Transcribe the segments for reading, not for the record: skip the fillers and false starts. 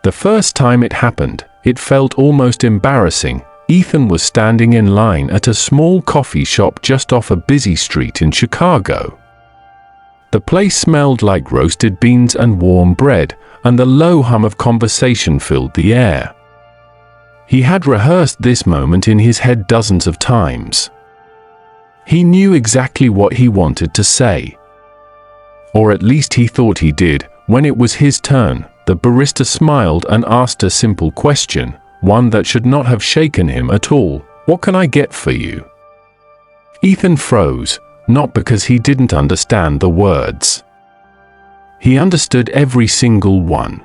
The first time it happened, it felt almost embarrassing. Ethan was standing in line at a small coffee shop just off a busy street in Chicago. The place smelled like roasted beans and warm bread, and the low hum of conversation filled the air. He had rehearsed this moment in his head dozens of times. He knew exactly what he wanted to say. Or at least he thought he did. When it was his turn, the barista smiled and asked a simple question, one that should not have shaken him at all. "What can I get for you?" Ethan froze, not because he didn't understand the words. He understood every single one.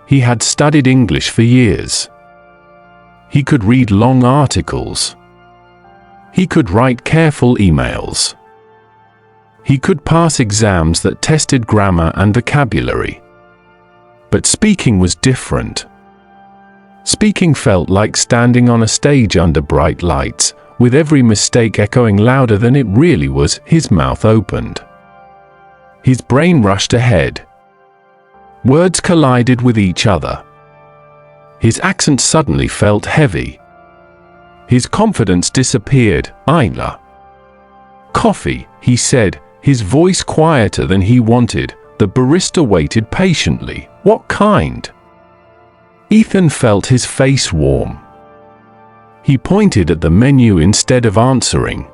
He had studied English for years. He could read long articles. He could write careful emails. He could pass exams that tested grammar and vocabulary. But speaking was different. Speaking felt like standing on a stage under bright lights, with every mistake echoing louder than it really was. His mouth opened. His brain rushed ahead. Words collided with each other. His accent suddenly felt heavy. His confidence disappeared. "Isla." "Coffee," he said, his voice quieter than he wanted. The barista waited patiently. "What kind?" Ethan felt his face warm. He pointed at the menu instead of answering.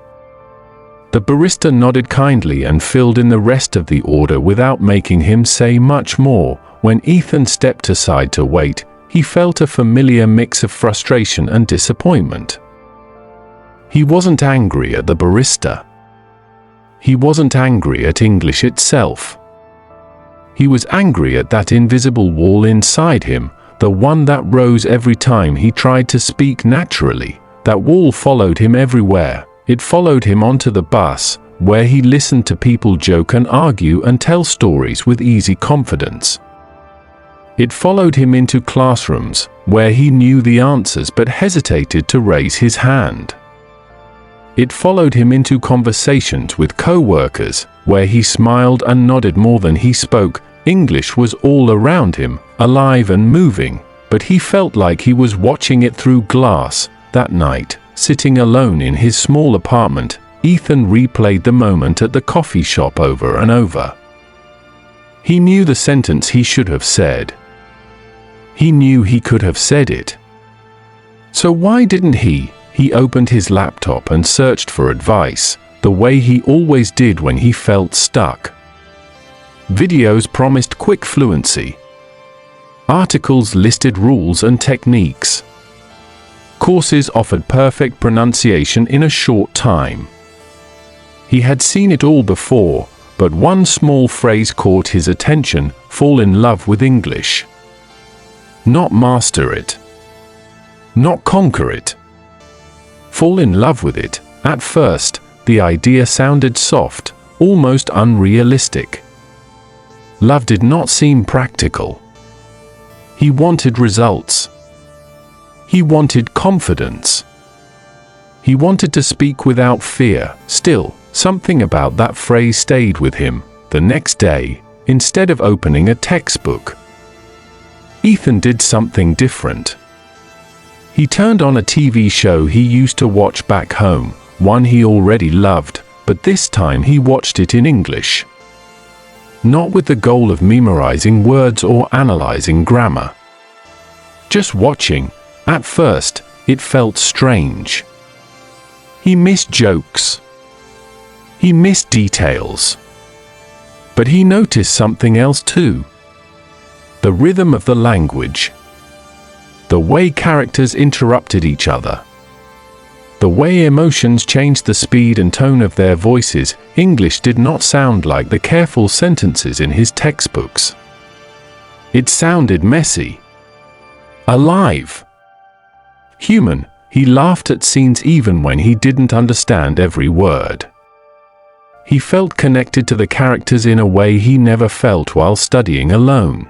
The barista nodded kindly and filled in the rest of the order without making him say much more. When Ethan stepped aside to wait, he felt a familiar mix of frustration and disappointment. He wasn't angry at the barista. He wasn't angry at English itself. He was angry at that invisible wall inside him, the one that rose every time he tried to speak naturally. That wall followed him everywhere. It followed him onto the bus, where he listened to people joke and argue and tell stories with easy confidence. It followed him into classrooms, where he knew the answers but hesitated to raise his hand. It followed him into conversations with co-workers, where he smiled and nodded more than he spoke. English was all around him, alive and moving, but he felt like he was watching it through glass. That night, sitting alone in his small apartment, Ethan replayed the moment at the coffee shop over and over. He knew the sentence he should have said. He knew he could have said it. So why didn't he? He opened his laptop and searched for advice, the way he always did when he felt stuck. Videos promised quick fluency. Articles listed rules and techniques. Courses offered perfect pronunciation in a short time. He had seen it all before, but one small phrase caught his attention: fall in love with English. Not master it. Not conquer it. Fall in love with it. At first, the idea sounded soft, almost unrealistic. Love did not seem practical. He wanted results. He wanted confidence. He wanted to speak without fear. Still, something about that phrase stayed with him. The next day, instead of opening a textbook, Ethan did something different. He turned on a TV show he used to watch back home, one he already loved, but this time he watched it in English. Not with the goal of memorizing words or analyzing grammar. Just watching. At first, it felt strange. He missed jokes. He missed details. But he noticed something else too. The rhythm of the language. The way characters interrupted each other. The way emotions changed the speed and tone of their voices. English did not sound like the careful sentences in his textbooks. It sounded messy. Alive. Human. He laughed at scenes even when he didn't understand every word. He felt connected to the characters in a way he never felt while studying alone.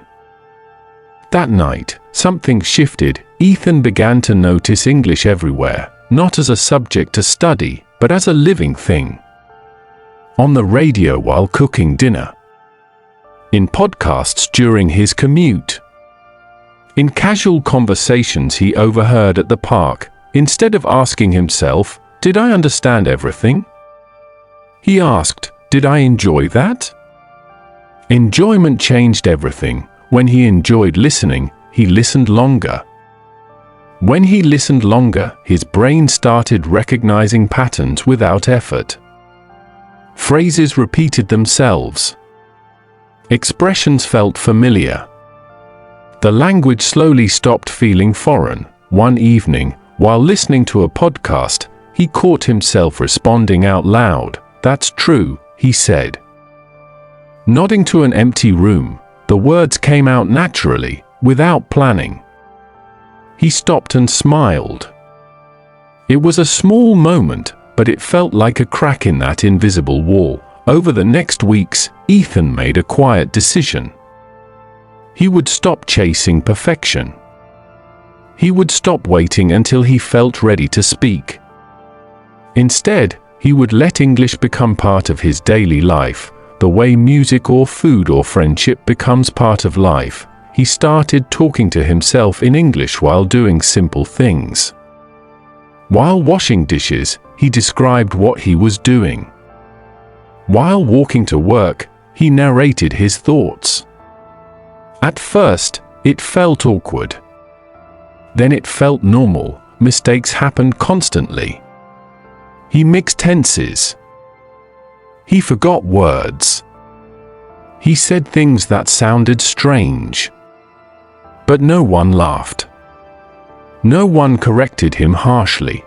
That night, something shifted. Ethan began to notice English everywhere, not as a subject to study, but as a living thing. On the radio while cooking dinner. In podcasts during his commute. In casual conversations he overheard at the park, instead of asking himself, "Did I understand everything?" he asked, "Did I enjoy that?" Enjoyment changed everything. When he enjoyed listening, he listened longer. When he listened longer, his brain started recognizing patterns without effort. Phrases repeated themselves. Expressions felt familiar. The language slowly stopped feeling foreign. One evening, while listening to a podcast, he caught himself responding out loud. "That's true," he said. Nodding to an empty room, the words came out naturally, without planning. He stopped and smiled. It was a small moment, but it felt like a crack in that invisible wall. Over the next weeks, Ethan made a quiet decision. He would stop chasing perfection. He would stop waiting until he felt ready to speak. Instead, he would let English become part of his daily life, the way music or food or friendship becomes part of life. He started talking to himself in English while doing simple things. While washing dishes, he described what he was doing. While walking to work, he narrated his thoughts. At first, it felt awkward. Then it felt normal. Mistakes happened constantly. He mixed tenses. He forgot words. He said things that sounded strange. But no one laughed. No one corrected him harshly.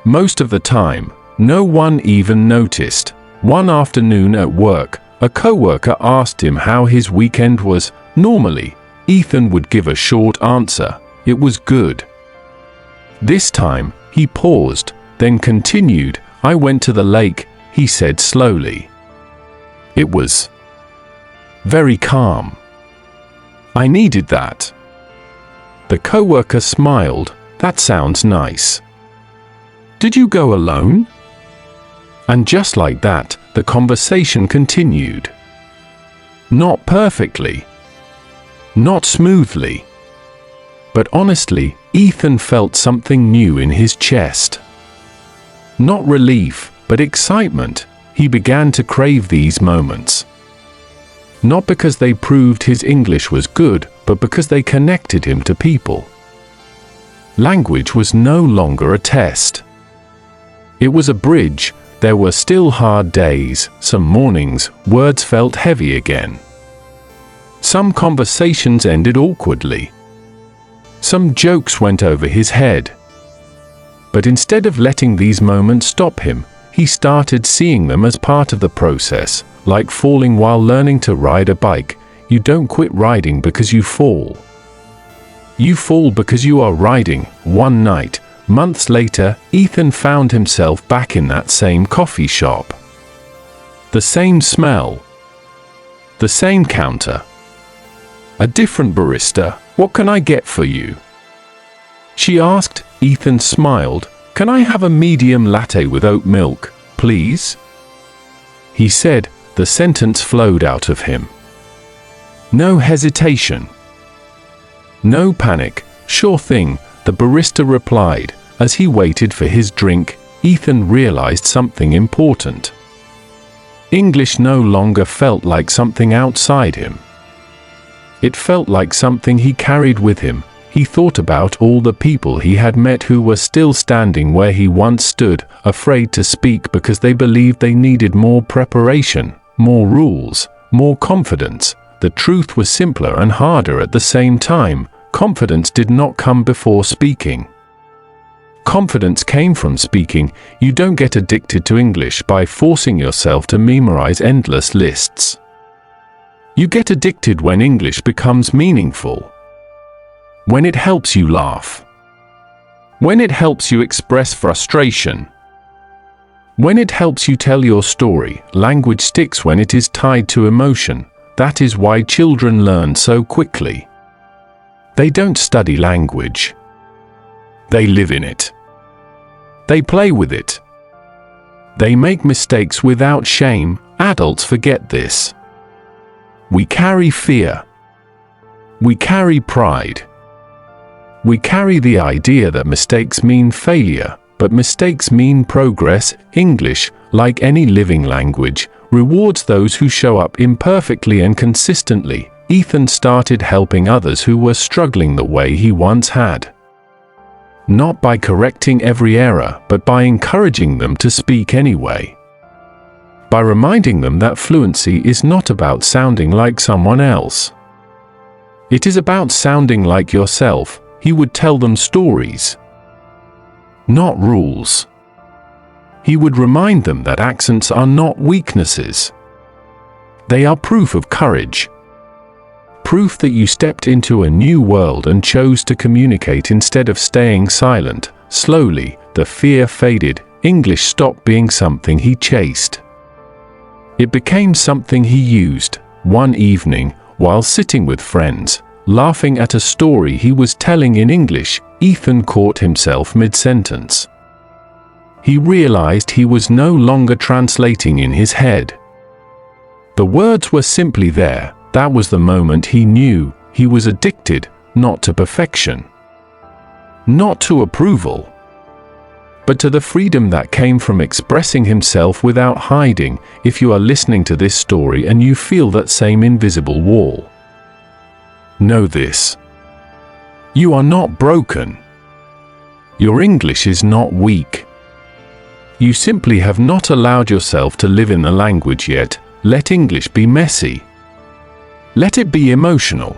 Most of the time, no one even noticed. One afternoon at work, a coworker asked him how his weekend was. Normally, Ethan would give a short answer. It was good. This time, he paused, then continued. "I went to the lake," he said slowly. It was very calm. I needed that. The coworker smiled. "That sounds nice. Did you go alone?" And just like that, the conversation continued. Not perfectly. Not smoothly. But honestly, Ethan felt something new in his chest. Not relief, but excitement. He began to crave these moments. Not because they proved his English was good, but because they connected him to people. Language was no longer a test. It was a bridge. There were still hard days. Some mornings, words felt heavy again. Some conversations ended awkwardly. Some jokes went over his head. But instead of letting these moments stop him, he started seeing them as part of the process, like falling while learning to ride a bike. You don't quit riding because you fall. You fall because you are riding. One night, months later, Ethan found himself back in that same coffee shop. The same smell. The same counter. A different barista. "What can I get for you?" she asked. Ethan smiled. "Can I have a medium latte with oat milk, please?" he said. The sentence flowed out of him. No hesitation. No panic. "Sure thing," the barista replied. As he waited for his drink, Ethan realized something important. English no longer felt like something outside him. It felt like something he carried with him. He thought about all the people he had met who were still standing where he once stood, afraid to speak because they believed they needed more preparation, more rules, more confidence. The truth was simpler and harder at the same time. Confidence did not come before speaking. Confidence came from speaking. You don't get addicted to English by forcing yourself to memorize endless lists. You get addicted when English becomes meaningful. When it helps you laugh. When it helps you express frustration. When it helps you tell your story. Language sticks when it is tied to emotion. That is why children learn so quickly. They don't study language. They live in it. They play with it. They make mistakes without shame. Adults forget this. We carry fear. We carry pride. We carry the idea that mistakes mean failure, but mistakes mean progress. English, like any living language, rewards those who show up imperfectly and consistently. Ethan started helping others who were struggling the way he once had. Not by correcting every error, but by encouraging them to speak anyway. By reminding them that fluency is not about sounding like someone else. It is about sounding like yourself. He would tell them stories, not rules. He would remind them that accents are not weaknesses. They are proof of courage. Proof that you stepped into a new world and chose to communicate instead of staying silent. Slowly, the fear faded. English stopped being something he chased. It became something he used. One evening, while sitting with friends, laughing at a story he was telling in English, Ethan caught himself mid-sentence. He realized he was no longer translating in his head. The words were simply there. That was the moment he knew he was addicted, not to perfection, not to approval, but to the freedom that came from expressing himself without hiding. If you are listening to this story and you feel that same invisible wall, know this: you are not broken. Your English is not weak. You simply have not allowed yourself to live in the language yet. Let English be messy. Let it be emotional.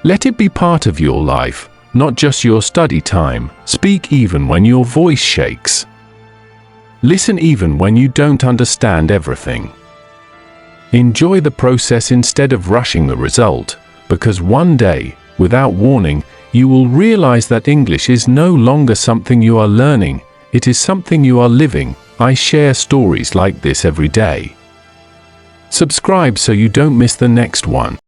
Let it be part of your life, not just your study time. Speak even when your voice shakes. Listen even when you don't understand everything. Enjoy the process instead of rushing the result, because one day, without warning, you will realize that English is no longer something you are learning, it is something you are living. I share stories like this every day. Subscribe so you don't miss the next one.